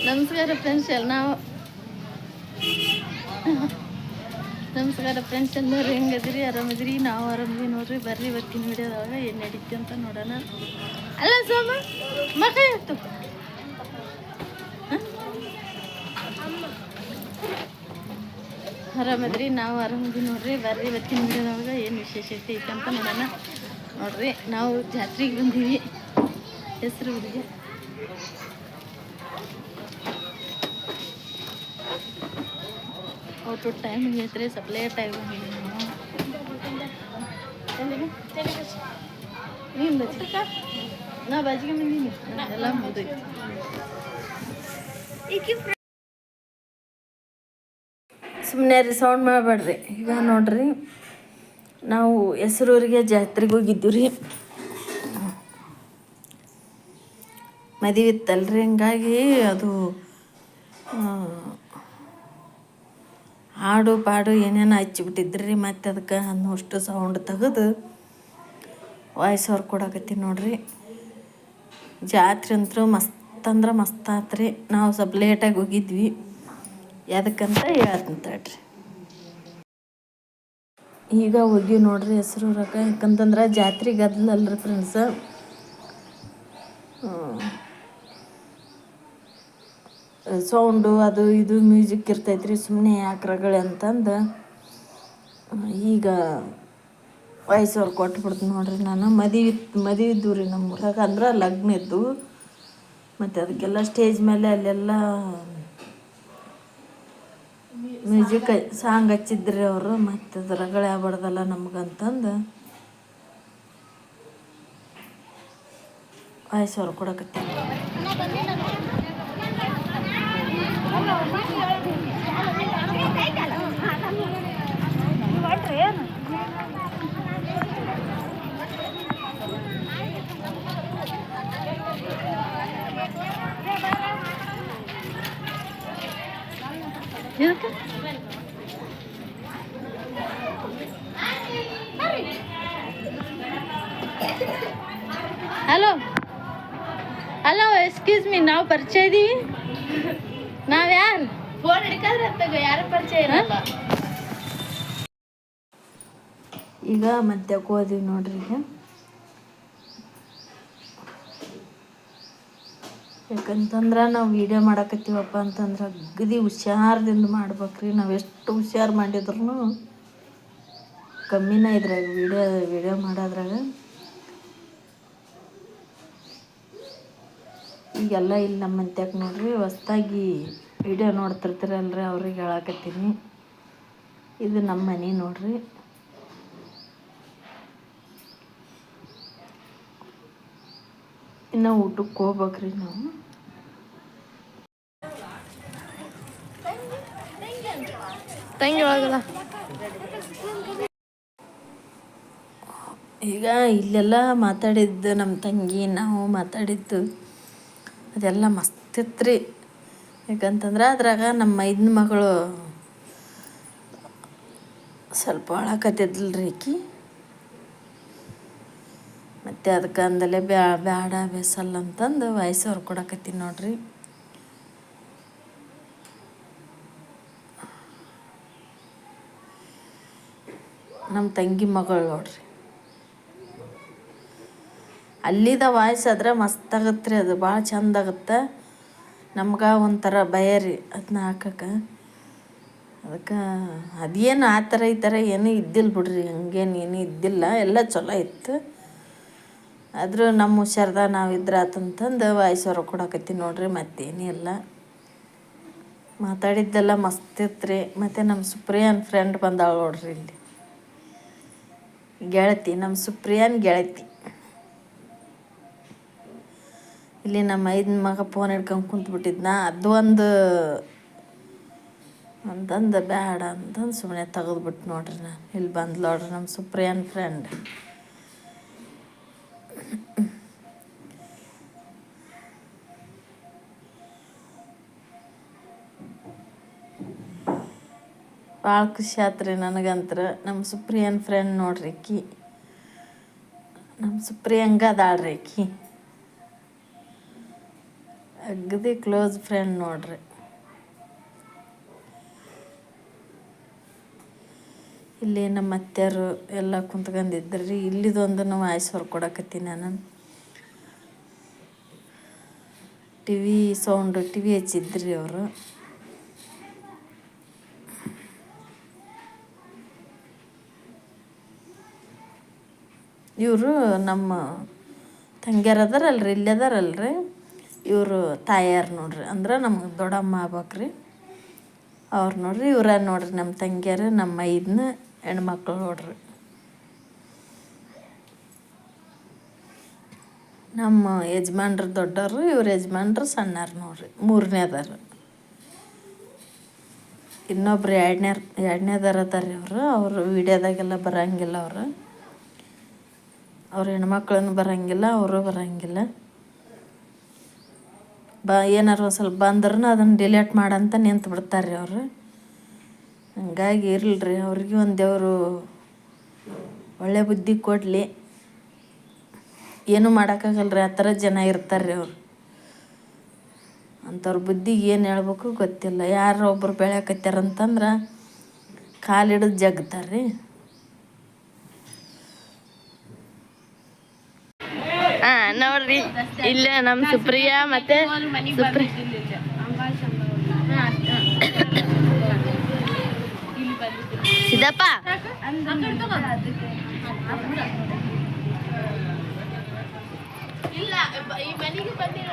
ನಮಸ್ಕಾರ ಫ್ರೆಂಡ್ಸ್ ನಮಸ್ಕಾರ ಫ್ರೆಂಡ್ಸ್ ಎಲ್ಲರೂ ಹೆಂಗದಿರಿ ಆರಾಮದಿರಿ ನಾವು ಆರಾಮದಿ ನೋಡ್ರಿ ಬರ್ರಿ ಇವತ್ತಿನ ವಿಡಿಯೋದಾಗ ಏನು ನಡೀತಿ ಅಂತ ನೋಡೋಣ ಅಲ್ಲ ಸೋಮ ಮಕ ಇತ್ತು ಆರಾಮದ್ರಿ ನಾವು ಆರಾಮದಿ ನೋಡ್ರಿ ಬರ್ರಿ ಇವತ್ತಿನ ವಿಡಿಯೋದಾಗ ಏನು ವಿಶೇಷತೆ ಐತೆ ಅಂತ ನೋಡೋಣ ನೋಡ್ರಿ ನಾವು ಜಾತ್ರೆಗೆ ಬಂದೀವಿ ಹೆಸರು ಊರಿಗೆ ಔಟ್ ಟೈಮಿಂಗ್ ಐತ್ರಿ ಸ್ವಲ್ಪ ಲೇಟ್ ಆಗಿ ಬಂದಿದ್ದೀವಿ ನೀನು ಬಜ್ಜಿಕ ನಾ ಬಜ್ಜಿಗೆ ಬಂದೀನಿ ಎಲ್ಲ ಮುಗಿದೈತಿ ಸುಮ್ಮನೆ ರೀ ಸೌಂಡ್ ಮಾಡಬೇಡ್ರಿ ಈಗ ನೋಡ್ರಿ ನಾವು ಹೆಸರೂರಿಗೆ ಜಾತ್ರೆಗೆ ಹೋಗಿದ್ದೀವಿ ರೀ ಮದುವೆ ಇತ್ತಲ್ರಿ ಹಿಂಗಾಗಿ ಅದು ಹಾಡು ಪಾಡು ಏನೇನು ಹಚ್ಚಿಬಿಟ್ಟಿದ್ರಿ ಮತ್ತು ಅದಕ್ಕೆ ಅನ್ನೋಷ್ಟು ಸೌಂಡ್ ತೆಗೆದು ವಾಯ್ಸ್ ಓವರ್ ಕೊಡಕತ್ತೀನಿ ನೋಡ್ರಿ ಜಾತ್ರೆ ಅಂತೂ ಮಸ್ತ್ ಅಂದ್ರೆ ಮಸ್ತ್ ಆತ್ರಿ ನಾವು ಸ್ವಲ್ಪ ಲೇಟಾಗಿ ಹೋಗಿದ್ವಿ ಯಾದಕ್ಕಂತ ಹೇಳ್ತೀನಿ ತಡ್ರಿ ಈಗ ಹೋಗಿ ನೋಡ್ರಿ ಹೆಸರೂರಾಗ ಯಾಕಂತಂದ್ರೆ ಜಾತ್ರೆ ಗದ್ದಲಲ್ರಿ ಫ್ರೆಂಡ್ಸ ಸೌಂಡು ಅದು ಇದು ಮ್ಯೂಸಿಕ್ ಇರ್ತೈತ್ರಿ ಸುಮ್ಮನೆ ಯಾಕೆ ರಗಳೆ ಅಂತಂದು ಈಗ ವಾಯ್ಸ್ ಓವರ್ ಕೊಟ್ಬಿಡ್ತೀನಿ ನೋಡ್ರಿ ನಾನು ಮದುವೆ ಇದ್ದು ರೀ ನಮ್ಮ ಊರಾಗ ಅಂದ್ರೆ ಲಗ್ನ ಇದ್ದು ಮತ್ತು ಅದಕ್ಕೆಲ್ಲ ಸ್ಟೇಜ್ ಮೇಲೆ ಅಲ್ಲೆಲ್ಲ ಮ್ಯೂಸಿಕ್ ಸಾಂಗ್ ಹಚ್ಚಿದ್ರಿ ಅವರು ಮತ್ತು ಅದು ರಗಳೆ ಆಗ್ಬಾರ್ದಲ್ಲ ನಮ್ಗಂತಂದು ವಾಯ್ಸ್ ಓವರ್ ಕೊಡಕತ್ತೀನಿ ಹಲೋ ಹಲೋ ಎಕ್ಸ್ಕ್ಯೂಸ್ ಮೀ ನಾವು ಪರಿಚಯ ಇದೀವಿ ನಾವು ಯಾರು ಫೋನ್ ಹಿಡ್ಕೊಂಡ್ರೆ ಯಾರು ಪರಿಚಯ ಇರಲ್ಲ ಈಗ ಮತ್ತೆ ಹೋದಿವಿ ನೋಡ್ರಿ ಈಗ ಯಾಕಂತಂದ್ರೆ ನಾವು ವೀಡಿಯೋ ಮಾಡಕತ್ತೀವಪ್ಪ ಅಂತಂದ್ರೆ ಅಗದಿ ಹುಷಾರದಿಂದ ಮಾಡ್ಬೇಕ್ರಿ ನಾವು ಎಷ್ಟು ಹುಷಾರು ಮಾಡಿದ್ರು ಕಮ್ಮಿನ ಇದ್ರಾಗ ವೀಡಿಯೋ ಮಾಡೋದ್ರಾಗ ಈಗೆಲ್ಲ ಇಲ್ಲಿ ನಮ್ಮ ಮಂತ್ಯಾಗ ನೋಡ್ರಿ ಹೊಸ್ದಾಗಿ ವೀಡಿಯೋ ನೋಡ್ತಿರ್ತೀರಲ್ರಿ ಅವ್ರಿಗೆ ಹೇಳಕತ್ತೀನಿ ಇದು ನಮ್ಮ ಮನೆ ನೋಡ್ರಿ ಇನ್ನು ಊಟಕ್ಕೆ ಹೋಗ್ಬೇಕ್ರಿ ನಾವು ತಂಗಿ ಒಳಗಲ್ಲ ಈಗ ಇಲ್ಲೆಲ್ಲ ಮಾತಾಡಿದ್ದು ನಮ್ಮ ತಂಗಿ ನಾವು ಮಾತಾಡಿದ್ದು ಅದೆಲ್ಲ ಮಸ್ತ್ ಇತ್ತು ರೀ ಯಾಕಂತಂದ್ರೆ ಅದ್ರಾಗ ನಮ್ಮ ಮೈದನ ಮಗಳು ಸ್ವಲ್ಪ ಅಳಕತ್ತಿದ್ಲರಿ ಆಕಿ ಮತ್ತು ಅದಕ್ಕೆ ಅಂದಲೇ ಬ್ಯಾಡ ಬೇಸಲ್ಲ ಅಂತಂದು ವಾಯ್ಸ್ ಓವರ್ ಕೊಡಕತ್ತೀನಿ ನೋಡ್ರಿ ನಮ್ಮ ತಂಗಿ ಮಗಳು ನೋಡ್ರಿ ಅಲ್ಲಿದ ವಾಯ್ಸ್ ಆದ್ರೆ ಮಸ್ತ್ ಆಗತ್ತೆ ರೀ ಅದು ಭಾಳ ಚಂದ ಆಗುತ್ತೆ ನಮ್ಗೆ ಒಂಥರ ಭಯ ರೀ ಅದನ್ನ ಹಾಕಕ್ಕೆ ಅದಕ್ಕೆ ಅದೇನು ಆ ಥರ ಈ ಥರ ಏನೂ ಇದ್ದಿಲ್ಲ ಬಿಡ್ರಿ ಹಂಗೇನು ಏನೂ ಇದ್ದಿಲ್ಲ ಎಲ್ಲ ಚಲೋ ಇತ್ತು ಆದರೂ ನಮ್ಮ ಹುಷಾರ್ದಾಗ ನಾವು ಇದ್ರೆ ಆತಂತಂದು ವಾಯ್ಸ್ ಓವರ್ ಕೊಡಕತ್ತೀನಿ ನೋಡ್ರಿ ಮತ್ತೇನೂ ಇಲ್ಲ ಮಾತಾಡಿದ್ದೆಲ್ಲ ಮಸ್ತ್ ಇತ್ತು ರೀ ಮತ್ತು ನಮ್ಮ ಸುಪ್ರಿಯನ್ ಫ್ರೆಂಡ್ ಬಂದಾಳು ನೋಡ್ರಿ ಇಲ್ಲಿ ಗೆಳತಿ ನಮ್ಮ ಸುಪ್ರಿಯನ್ ಗೆಳತಿ ಇಲ್ಲಿ ನಮ್ಮ ಮೈದನ ಮಗ ಫೋನ್ ಹಿಡ್ಕೊಂಡು ಕುಂತ್ಬಿಟ್ಟಿದ್ನ ಅದು ಒಂದು ಅಂತಂದು ಬೇಡ ಅಂತಂದು ಸುಮ್ಮನೆ ತೆಗೆದ್ಬಿಟ್ಟು ನೋಡ್ರಿ ನಾನು ಇಲ್ಲಿ ಬಂದು ನೋಡ್ರಿ ನಮ್ಮ ಸುಪ್ರಿಯನ್ ಫ್ರೆಂಡ್ ಭಾಳ ಖುಷಿ ಆಯ್ತು ರೀ ನನಗಂತ್ರ ನಮ್ಮ ಸುಪ್ರಿಯನ್ ಫ್ರೆಂಡ್ ನೋಡ್ರಿ ಆಕಿ ನಮ್ಮ ಸುಪ್ರಿಯಂಗ ಅದಾಳ್ರಿ ಆಕಿ ಅಗದಿ ಕ್ಲೋಸ್ ಫ್ರೆಂಡ್ ನೋಡ್ರಿ. ಇಲ್ಲಿ ನಮ್ಮ ಅತ್ತೆಯರು ಎಲ್ಲ ಕುಂತ್ಕೊಂಡಿದ್ರಿ. ಇಲ್ಲಿದೊಂದು ವಾಯ್ಸ್ ಹೊರ್ಕೊಡಕತ್ತೀನಿ ನಾನು. T V sound T V ಹಚ್ಚಿದ್ರಿ ಅವರು. ಇವರು ನಮ್ಮ ತಂಗ್ಯಾರು ಅದಾರಲ್ರಿ, ಇಲ್ಲಿ ಅದಾರಲ್ರಿ, ಇವರು ತಾಯಾರು ನೋಡ್ರಿ. ಅಂದ್ರೆ ನಮ್ಗೆ ದೊಡ್ಡಮ್ಮ ಆಗ್ಬೇಕ್ರಿ ಅವ್ರು ನೋಡ್ರಿ. ಇವ್ರ ನೋಡ್ರಿ ನಮ್ಮ ತಂಗಿಯರು, ನಮ್ಮ ಐದನ ಹೆಣ್ಮಕ್ಳು ನೋಡ್ರಿ. ನಮ್ಮ ಯಜಮಾನ್ರು ದೊಡ್ಡವರು, ಇವ್ರ ಯಜಮಾನ್ರು ಸಣ್ಣರು ನೋಡ್ರಿ, ಮೂರನೇದಾರು. ಇನ್ನೊಬ್ರು ಎರಡನೇದಾರ ಅದಾರ ಅವರು ವಿಡಿಯೋದಾಗೆಲ್ಲ ಬರೋಂಗಿಲ್ಲ. ಅವ್ರ ಹೆಣ್ಮಕ್ಳನ್ನು ಬರೋಂಗಿಲ್ಲ, ಅವರು ಬರೋಂಗಿಲ್ಲ. ಏನಾರು ಒಂದು ಸ್ವಲ್ಪ ಬಂದ್ರೂ ಅದನ್ನು ಡಿಲೇಟ್ ಮಾಡಂತ ನಿಂತು ಬಿಡ್ತಾರೆ ಅವರು. ಹಂಗಾಗಿ ಇರಲ್ರಿ, ಅವ್ರಿಗೆ ಒಂದು ದೇವರು ಒಳ್ಳೆ ಬುದ್ಧಿ ಕೊಡಲಿ. ಏನೂ ಮಾಡೋಕ್ಕಾಗಲ್ರಿ, ಆ ಥರ ಜನ ಇರ್ತಾರೆ ಅವರು. ಅಂಥವ್ರ ಬುದ್ಧಿಗೆ ಏನು ಹೇಳ್ಬೇಕು ಗೊತ್ತಿಲ್ಲ. ಯಾರೋ ಒಬ್ರು ಬೆಳ್ಯಾಕತ್ಯಾರಂತಂದ್ರೆ ಕಾಲಿಡಿದು ಜಗ್ತಾರೆ ರೀ. ನೋಡ್ರಿ ಇಲ್ಲೇ ನಮ್ಮ ಸುಪ್ರಿಯಾ ಮತ್ತೆ ಸಿದ್ದಪ್ಪ ಇಲ್ಲ ಈ ಮನೆಗೆ ಬಂದಿಲ್ಲ.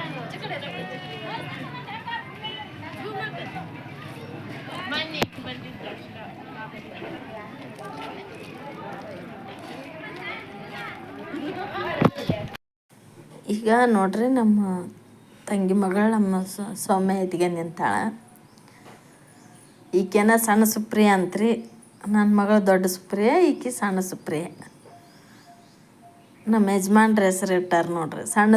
ಈಗ ನೋಡ್ರಿ ನಮ್ಮ ತಂಗಿ ಮಗಳು ನಮ್ಮ ಸೌಮ್ಯ ಎತ್ಗೆ ನಿಂತಾಳ. ಈಕೆನ ಸಣ್ಣ ಸುಪ್ರಿಯ ಅಂತ್ರಿ. ನನ್ನ ಮಗಳು ದೊಡ್ಡ ಸುಪ್ರಿಯ, ಈಕೆ ಸಣ್ಣ ಸುಪ್ರಿಯ. ನಮ್ಮ ಯಜಮಾನ್ರ ಹೆಸರು ಇಟ್ಟಾರ ನೋಡ್ರಿ, ಸಣ್ಣ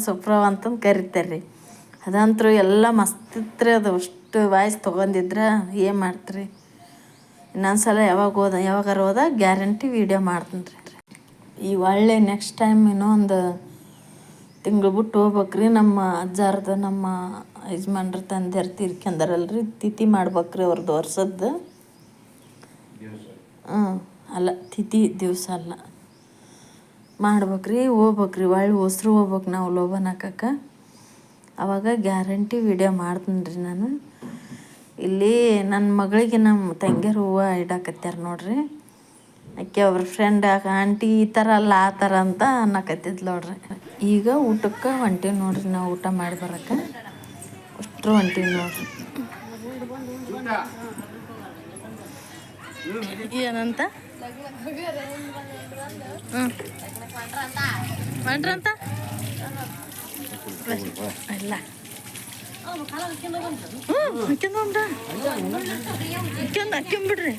ಸುಪ್ರವ ಅಂತಂದು ಕರಿತಾರೆ ರೀ. ಅದಂತರೂ ಎಲ್ಲ ಮಸ್ತಿತ್ರಿ. ಅದು ಅಷ್ಟು ವಾಯ್ಸ್ ತೊಗೊಂಡಿದ್ರೆ ಏನು ಮಾಡ್ತೀರಿ. ಇನ್ನೊಂದ್ಸಲ ಯಾವಾಗಾರ ಹೋದಾಗ ಗ್ಯಾರಂಟಿ ವೀಡಿಯೋ ಮಾಡ್ತೀನಿ ರೀ. ಈ ಒಳ್ಳೆ ನೆಕ್ಸ್ಟ್ ಟೈಮ್ ಇನ್ನೊಂದು ತಿಂಗಳು ಬಿಟ್ಟು ಹೋಗ್ಬೇಕ್ರಿ. ನಮ್ಮ ಅಜ್ಜಾರ್ದು ನಮ್ಮ ಯಜಮಾನ್ರ ತಂದೆಯರು ತೀರ್ಕೊಂಡಾರಲ್ರಿ, ತಿಥಿ ಮಾಡ್ಬೇಕ್ರಿ ಅವ್ರದ್ದು ವರ್ಷದ್ದು. ಅಲ್ಲ, ತಿಥಿ ದಿವಸ ಅಲ್ಲ, ಮಾಡ್ಬೇಕ್ರಿ. ಹೋಗ್ಬೇಕ್ರಿ, ಒಳ್ಳೆ ಹೊಸ್ರು ಹೋಗ್ಬೇಕು ನಾವು ಲೋಬನ್ ಹಾಕಕ್ಕೆ. ಆವಾಗ ಗ್ಯಾರಂಟಿ ವೀಡಿಯೋ ಮಾಡ್ತೀನಿ ರೀ ನಾನು. ಇಲ್ಲಿ ನನ್ನ ಮಗಳಿಗೆ ನಮ್ಮ ತಂಗಿಯರು ಹೂವು ಇಡಾಕತ್ಯಾರ ನೋಡ್ರಿ. ಆಕೆ ಅವ್ರ ಫ್ರೆಂಡ್ ಆಂಟಿ ಈ ಥರ ಅಲ್ಲ ಆ ಥರ ಅಂತ ಅನ್ನಕತ್ತಿದ್ಲು ನೋಡ್ರಿ. ಈಗ ಊಟಕ್ಕೆ ಹೊಂಟೀವಿ ನೋಡ್ರಿ, ನಾವು ಊಟ ಮಾಡಿ ಬರೋಕ್ಕೆ ಅಷ್ಟ್ರು ಹೊಂಟೀವಿ ನೋಡ್ರಿ. ಏನಂತ ಮಾಡ್ರಂತ ಇಲ್ಲ ಹಾಕ್ಕೊಂಬಿಡ್ರಿ.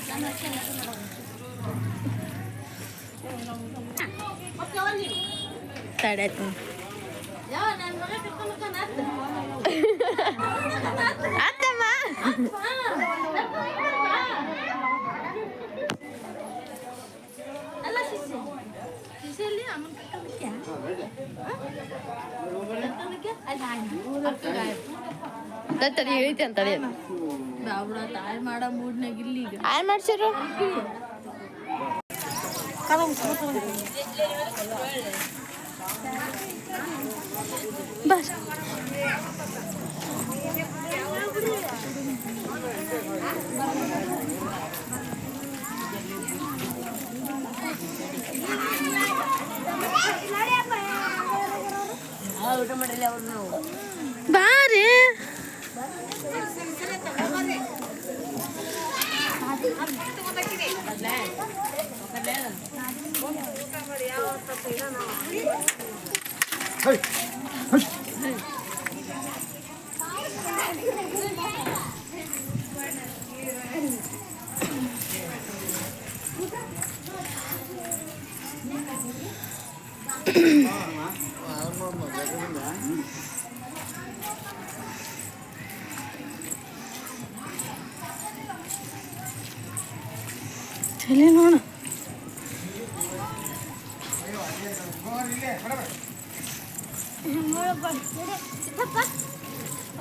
ತಡಾಯ್ತು ಅತ್ತಮ್ಮ. ತಡಿ ಹೇಳಿತೆ ಅಂತ ಆಯ್ ಮಾಡೋ ಮೂಡ್ನಾಗ ಇಲ್ಲಿ ಆಯ್ ಮಾಡ್ಸಿರು. ಬಸ್ ಊಟ ಮಾಡಿಲ್ಲ ಅವ್ರು. ನಾವು ಬಾರಿ ಚಲಿ ನೋಡ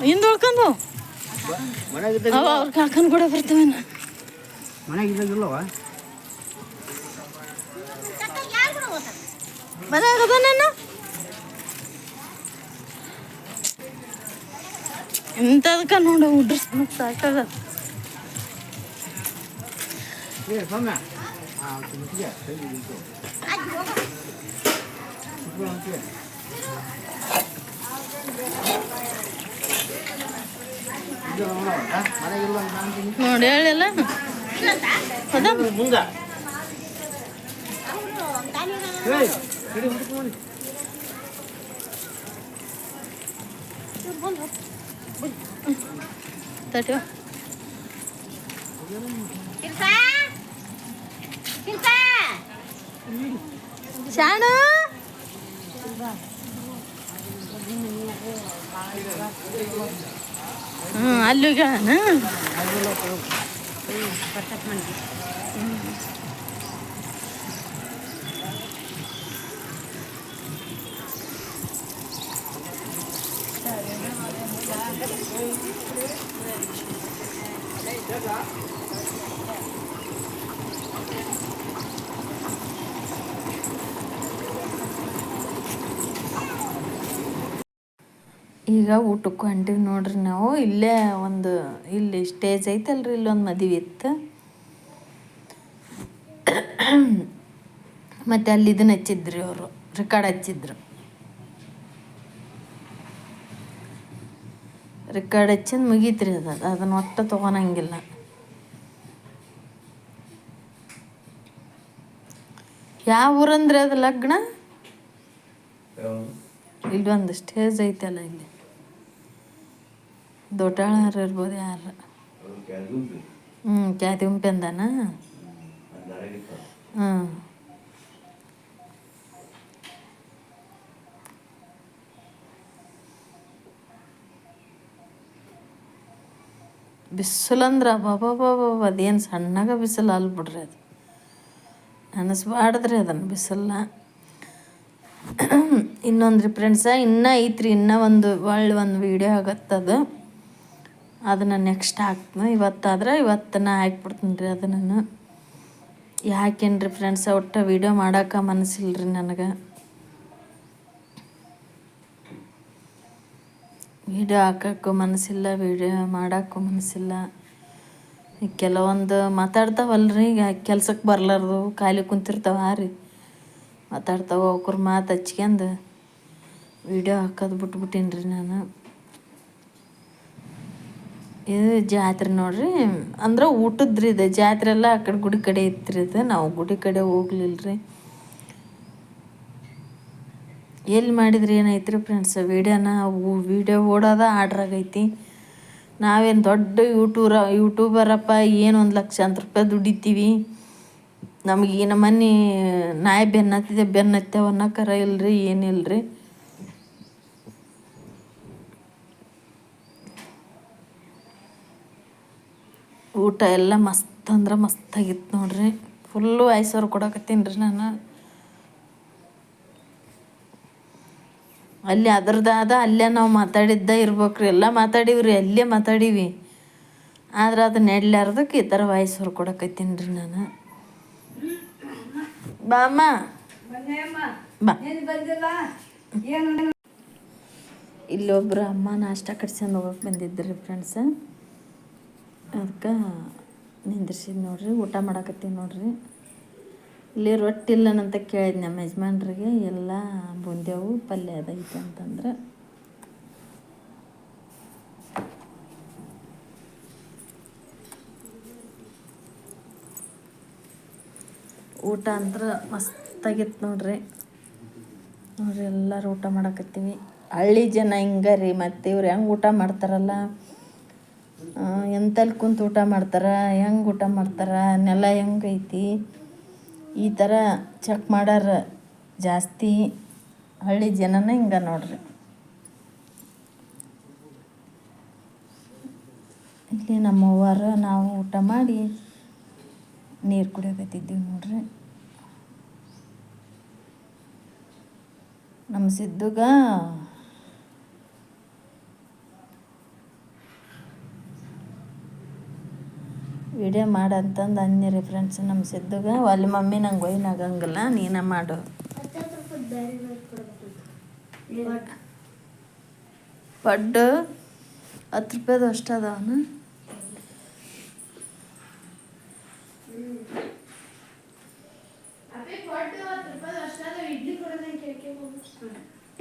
ಹಿಂದೆ ಉಳ್ಕೊಂಡು ಅವ ಅವ್ರ ಕಾಕನ ಕೂಡ ಬರ್ತವೇನ ಮನೆಯಾಗಿದ್ದಾಗಿಲ್ಲವ ಮನ್ಯಾಗದ ನಾನು ಇಂಥದಕ್ಕೆ ನೋಡು ಹುಡ್ರು ಸಾಕಾಗದ ನೋಡಿ ಹೇಳಿಲ್ಲ ಮುಂದ ತಟ್ಟಿ ಶಾಣು ಅಲ್ಲಿಗ ಈಗ ಊಟಕ್ಕೆ ಹೊಂಟಿವಿ ನೋಡ್ರಿ ನಾವು ಇಲ್ಲೇ ಒಂದು ಇಲ್ಲಿ ಸ್ಟೇಜ್ ಐತಲ್ರಿ ಇಲ್ಲೊಂದು ಮದುವೆ ಇತ್ತು ಮತ್ತು ಅಲ್ಲಿ ಇದನ್ನ ಹಚ್ಚಿದ್ರಿ ಅವರು ರೆಕಾರ್ಡ್ ಹಚ್ಚಿದ್ರು ರೆಕಾರ್ಡ್ ಹಚ್ಚಿಂದು ಮುಗೀತ್ರಿ ಅದನ್ನು ಒಟ್ಟು ತೊಗೊಳಂಗಿಲ್ಲ ಯಾವ ಊರಂದ್ರೆ ಅದು ಲಗ್ನ ಇಲ್ಲೊಂದು ಸ್ಟೇಜ್ ಐತಲ್ಲ ಇಲ್ಲಿ ದೊಡ್ಡಾಳರು ಇರ್ಬೋದು ಯಾರು ಕ್ಯಾತಿ ಉಂಪೆಂದನ ಬಿಸಿಲಂದ್ರೆ ಅಬ್ಬಬ್ಬಬ್ಬ ಅದೇನು ಸಣ್ಣಗ ಬಿಸಿಲು ಅಲ್ಲಿ ಬಿಡ್ರಿ ಅದು ಅನಿಸ್ಬಾರ್ದ್ರಿ ಅದನ್ನು ಬಿಸಿಲ ಇನ್ನೊಂದು ರೀ ಫ್ರೆಂಡ್ಸ ಇನ್ನೂ ಐತ್ರಿ ಇನ್ನೂ ಒಂದು ವೀಡಿಯೋ ಆಗತ್ತದು ಅದನ್ನು ನೆಕ್ಸ್ಟ್ ಹಾಕ್ತೀನಿ ಇವತ್ತಾದ್ರೆ ಇವತ್ತನ್ನ ಹಾಕ್ಬಿಡ್ತೀನಿ ರೀ ಅದು ನಾನು ಯಾಕೇನು ರೀ ಫ್ರೆಂಡ್ಸ ಒಟ್ಟು ವೀಡಿಯೋ ಮಾಡೋಕೆ ಮನಸ್ಸಿಲ್ಲ ರೀ ನನಗೆ ವೀಡಿಯೋ ಹಾಕೋಕ್ಕೂ ಮನಸ್ಸಿಲ್ಲ ವೀಡಿಯೋ ಮಾಡೋಕ್ಕೂ ಮನಸ್ಸಿಲ್ಲ ಈಗ ಕೆಲವೊಂದು ಮಾತಾಡ್ತಾವಲ್ರಿ ಈಗ ಕೆಲ್ಸಕ್ಕೆ ಬರ್ಲಾರ್ದು ಖಾಲಿ ಕುಂತಿರ್ತಾವ ರೀ ಮಾತಾಡ್ತಾವ ಅವ್ರ ಮಾತು ಹಚ್ಕೊಂಡು ವೀಡಿಯೋ ಹಾಕೋದು ಬಿಟ್ಬಿಟ್ಟೀನಿ ರೀ ನಾನು ಇದು ಜಾತ್ರೆ ನೋಡ್ರಿ ಅಂದ್ರೆ ಊಟದ್ರಿ ಇದು ಜಾತ್ರೆ ಎಲ್ಲ ಆ ಕಡೆ ಗುಡಿ ಕಡೆ ಇತ್ತು ಇದು ನಾವು ಗುಡಿ ಕಡೆ ಹೋಗ್ಲಿಲ್ಲ ರೀ ಎಲ್ಲಿ ಮಾಡಿದ್ರಿ ಏನೈತ್ರಿ ಫ್ರೆಂಡ್ಸ್ ವೀಡಿಯೋನ ವೀಡಿಯೋ ಓಡೋದ ಆರ್ಡ್ರ್ ಆಗೈತಿ ನಾವೇನು ದೊಡ್ಡ ಯೂಟ್ಯೂಬರಪ್ಪ ಏನು 1,00,000 ರೂಪಾಯಿ ದುಡಿತೀವಿ ನಮಗೆ ಈ ನಮ್ಮನೆ ನಾಯಿ ಬೆನ್ನತ್ತೇವೆ ಅನ್ನೋಕರ ಇಲ್ರಿ ಏನಿಲ್ರಿ ಊಟ ಎಲ್ಲ ಮಸ್ತ್ ಅಂದ್ರೆ ಮಸ್ತಾಗಿತ್ತು ನೋಡ್ರಿ ಫುಲ್ಲು 5,000 ಕೊಡಕತ್ತೀನಿ ರೀ ನಾನು ಅಲ್ಲಿ ಅದ್ರದ್ದಾದ ಅಲ್ಲೇ ನಾವು ಮಾತಾಡಿದ್ದ ಇರ್ಬೇಕ್ರಿ ಎಲ್ಲ ಮಾತಾಡೀವ್ರಿ ಅಲ್ಲೇ ಮಾತಾಡೀವಿ ಆದ್ರೆ ಅದು ನೆಡ್ಲಾರ್ದಕ್ಕೆ ಈ ಥರ 5,000 ಕೊಡಕತ್ತೀನಿ ರೀ ನಾನು ಬಾ ಅಮ್ಮ ಬಾ ಇಲ್ಲೊಬ್ರು ಅಮ್ಮ ನಾಷ್ಟ ಕಟ್ಸ್ಕೊಂಡು ಹೋಗಕ್ಕೆ ಬಂದಿದ್ರಿ ಫ್ರೆಂಡ್ಸ ಅದಕ್ಕೆ ನಿಂದ್ರಿಸಿದ್ ನೋಡ್ರಿ ಊಟ ಮಾಡಕತ್ತೀನಿ ನೋಡ್ರಿ ಇಲ್ಲಿ ರೊಟ್ಟಿ ಇಲ್ಲನಂತ ಕೇಳಿದ್ ನಮ್ಮ ಯಜಮಾನ್ರಿಗೆ ಎಲ್ಲ ಬೂಂದೇವು ಪಲ್ಯ ಅದೈತೆ ಅಂತಂದ್ರೆ ಊಟ ಅಂದ್ರೆ ಮಸ್ತಾಗಿತ್ತು ನೋಡ್ರಿ ಎಲ್ಲರೂ ಊಟ ಮಾಡಕತ್ತೀವಿ ಹಳ್ಳಿ ಜನ ಹಿಂಗೆ ರೀ ಮತ್ತು ಇವ್ರು ಹೆಂಗೆ ಊಟ ಮಾಡ್ತಾರಲ್ಲ ಎಂತಲ್ಲಿ ಕುಂತು ಊಟ ಮಾಡ್ತಾರೆ ಹೆಂಗೆ ಊಟ ಮಾಡ್ತಾರೆ ನೆಲ ಹೆಂಗೈತಿ ಈ ಥರ ಚೆಕ್ ಮಾಡ್ಯಾರ ಜಾಸ್ತಿ ಹಳ್ಳಿ ಜನನ ಹಿಂಗೆ ನೋಡ್ರಿ ಇಲ್ಲಿ ನಮ್ಮವ್ವಾರು ನಾವು ಊಟ ಮಾಡಿ ನೀರು ಕುಡಿಯೋಕತ್ತಿದ್ದೀವಿ ನೋಡ್ರಿ ನಮ್ಮ ಸಿದ್ದುಗ ವಿಡಿಯೋ ಮಾಡಂತಂದು ಅಂದಿರಿ ಫ್ರೆಂಡ್ಸ್ ನಮ್ಮ ಸಿದ್ದುಗ. ಅಲ್ಲಿ ಮಮ್ಮಿ ನಂಗೆ ಒಯ್ನಾಗಂಗಿಲ್ಲ, ನೀನೇ ಮಾಡು. ಪಡ್ಡು 10 ರೂಪಾಯ್ದು ಅಷ್ಟು ಅದಾವನು.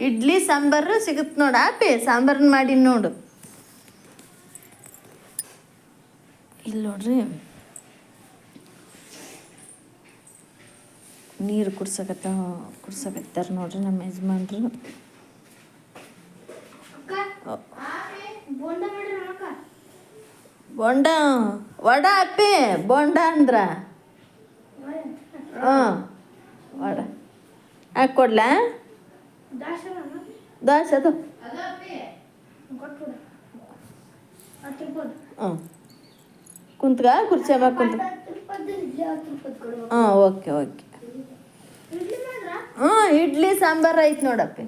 ಇಡ್ಲಿ ಸಾಂಬಾರು ಸಿಗುತ್ತೆ ನೋಡು ಆಪಿ, ಸಾಂಬಾರನ್ನ ಮಾಡಿ ನೋಡು. ಇಲ್ಲಿ ನೋಡ್ರಿ ನೀರು ಕುಡ್ಸಕತ್ತಾರ ನೋಡ್ರಿ ನಮ್ಮ ಯಜಮಾನ್ರು. ಬೋಂಡ ವಡ ಅಪ್ಪಿ, ಬೋಂಡ ಅಂದ್ರ ವಡ ಹಾಕ್ಕೊಡ್ಲಾ? ದೋಸೆ ಅದು ಕುಂತ್ಗ ಕುರ್ಚಿ ಮ್ಯಾಗ ಕುಂತ. ಓಕೆ ಇಡ್ಲಿ ಸಾಂಬಾರು ಐತೆ ನೋಡಪ್ಪಿ,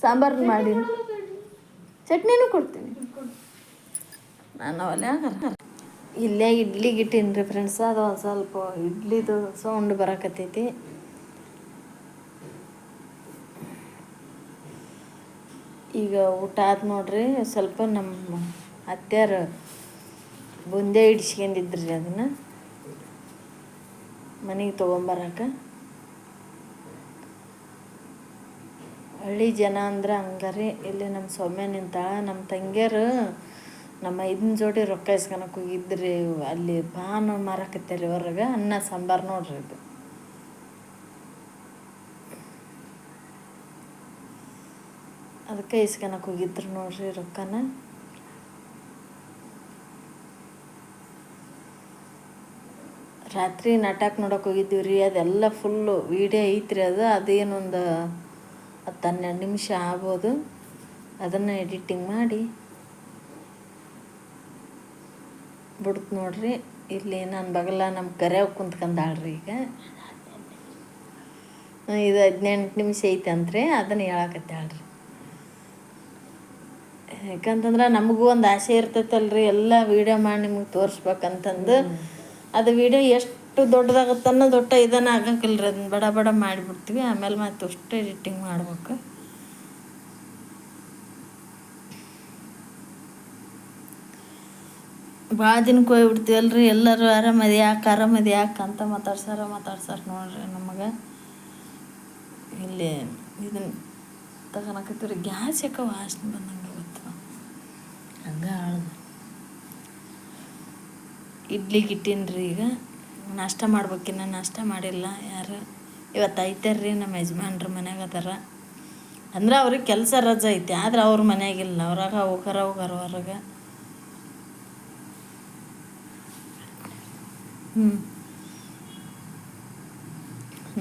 ಸಾಂಬಾರು ಮಾಡಿ ಚಟ್ನಿನೂ ಕೊಡ್ತೀನಿ ನಾನು. ಅವಲ್ಲೇ ಆಗಲ್ಲ, ಇಲ್ಲೇ ಇಡ್ಲಿಗೆ ಇಟ್ಟೀನಿ ಫ್ರೆಂಡ್ಸ್. ಅದು ಒಂದು ಸ್ವಲ್ಪ ಇಡ್ಲಿದು ಸೌಂಡ್ ಬರಕತ್ತೈತಿ. ಈಗ ಊಟ ಆಯ್ತು ನೋಡ್ರಿ. ಸ್ವಲ್ಪ ನಮ್ಮ ಅತ್ಯಾರು ಬುಂದೆ ಇಡ್ಸ್ಕೊಂಡಿದ್ರಿ, ಅದನ್ನು ಮನೆಗೆ ತೊಗೊಂಬರಕ್ಕೆ. ಹಳ್ಳಿ ಜನ ಅಂದ್ರೆ ಹಂಗಾರಿ. ಇಲ್ಲಿ ನಮ್ಮ ಸೊಮ್ಮೆ ನಿಂತಾಳ. ನಮ್ಮ ತಂಗಿಯರು ನಮ್ಮ ಇದನ್ನ ಜೋಡಿ ರೊಕ್ಕ ಇಸ್ಕೊಳಕ್ಕೆ ಹೋಗಿದ್ರಿ. ಅಲ್ಲಿ ಪಾನು ಮಾರಕತ್ತೇರಿ ಹೊರಗೆ. ಅನ್ನ ಸಾಂಬಾರು ನೋಡ್ರಿ ಇದು. ಅದಕ್ಕೆ ಇಸ್ಕೊಳಕ್ಕೆ ಹೋಗಿದ್ರು ನೋಡ್ರಿ ರೊಕ್ಕನ. ರಾತ್ರಿ ನಾಟಕ ನೋಡೋಕೆ ಹೋಗಿದ್ದೀವಿ ರೀ. ಅದೆಲ್ಲ ಫುಲ್ಲು ವೀಡಿಯೋ ಐತ್ರಿ. ಅದೇನೊಂದು 10-12 ನಿಮಿಷ ಆಗ್ಬೋದು. ಅದನ್ನು ಎಡಿಟಿಂಗ್ ಮಾಡಿ ಬಿಡ್ತು ನೋಡ್ರಿ. ಇಲ್ಲಿ ನನ್ನ ಬಗಲ ನಮ್ಮ ಕರೆಯಾಗ ಕುಂತ್ಕೊಂಡಾಳ್ರಿ. ಈಗ ಇದು 18 ನಿಮಿಷ ಐತೆ ಅಂತ್ರಿ. ಅದನ್ನು ಹೇಳಕತ್ತಾಳ್ರಿ. ಯಾಕಂತಂದ್ರೆ ನಮಗೂ ಒಂದು ಆಸೆ ಇರ್ತೈತಲ್ರಿ, ಎಲ್ಲ ವೀಡಿಯೋ ಮಾಡಿ ನಿಮಗೆ ತೋರಿಸ್ಬೇಕಂತಂದು. ಅದು ವೀಡಿಯೋ ಎಷ್ಟು ದೊಡ್ಡದಾಗತ್ತನ್ನೋ ಇದನ್ನು ಆಗಂಗಿಲ್ಲ ರೀ. ಅದನ್ನ ಬಡ ಬಡ ಮಾಡಿಬಿಡ್ತೀವಿ. ಆಮೇಲೆ ಮತ್ತೆ ಅಷ್ಟು ಎಡಿಟಿಂಗ್ ಮಾಡ್ಬೇಕು. ಭಾಳ ದಿನಕ್ಕೆ ಹೋಗ್ಬಿಡ್ತೀವಲ್ರಿ. ಎಲ್ಲರೂ ಆರಾಮದಿ ಯಾಕೆ ಅಂತ ಮಾತಾಡ್ಸಾರ ನೋಡ್ರಿ ನಮಗೆ. ಇಲ್ಲಿ ಇದನ್ನ ತಗೊಳಕತ್ತೀವ್ರಿ. ಗ್ಯಾಸ್ ಯಾಕೆ ವಾಸನೆ ಬಂದಂಗೆ ಗೊತ್ತು ಹಂಗೆ ಆಳ್ದು. ಇಡ್ಲಿಗೆ ಇಟ್ಟೀನಿ ಈಗ. ನಾಷ್ಟ ಮಾಡ್ಬೇಕಿನ್ನ ನಾಷ್ಟ ಮಾಡಿಲ್ಲ ಯಾರು. ಇವತ್ತು ಐತಾರ್ರಿ ನಮ್ಮ ಯಜಮಾನ್ರು ಮನ್ಯಾಗ ಅದಾರ. ಅಂದ್ರೆ ಅವ್ರಿಗೆ ಕೆಲಸ ರಜೆ ಐತಿ, ಆದ್ರೆ ಅವ್ರ ಮನ್ಯಾಗಿಲ್ಲ. ಅವ್ರಾಗ ಹೋಗಾರ ಹೊರಗೆ.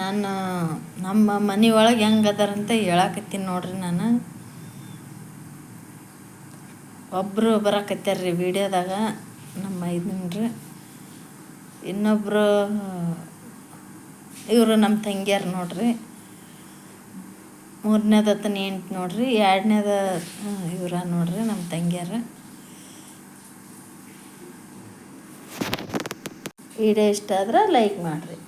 ನಾನು ನಮ್ಮ ಮನೆ ಒಳಗೆ ಹೆಂಗೆ ಅದಾರಂತ ಹೇಳಕತ್ತೀನಿ ನೋಡ್ರಿ. ನಾನು ಒಬ್ಬರು ಬರಕತ್ತಾರ್ರಿ ವಿಡಿಯೋದಾಗ, ನಮ್ಮ ಇದನ್ರಿ. ಇನ್ನೊಬ್ಬರು ಇವರು ನಮ್ಮ ತಂಗಿಯಾರು ನೋಡ್ರಿ. 3ನೇದತ್ತ ನೆಂಟು ನೋಡ್ರಿ. 2ನೇದ ಇವರ ನೋಡ್ರಿ ನಮ್ಮ ತಂಗಿಯಾರ. ವಿಡಿಯೋ ಇಷ್ಟ ಆದ್ರೆ ಲೈಕ್ ಮಾಡಿರಿ.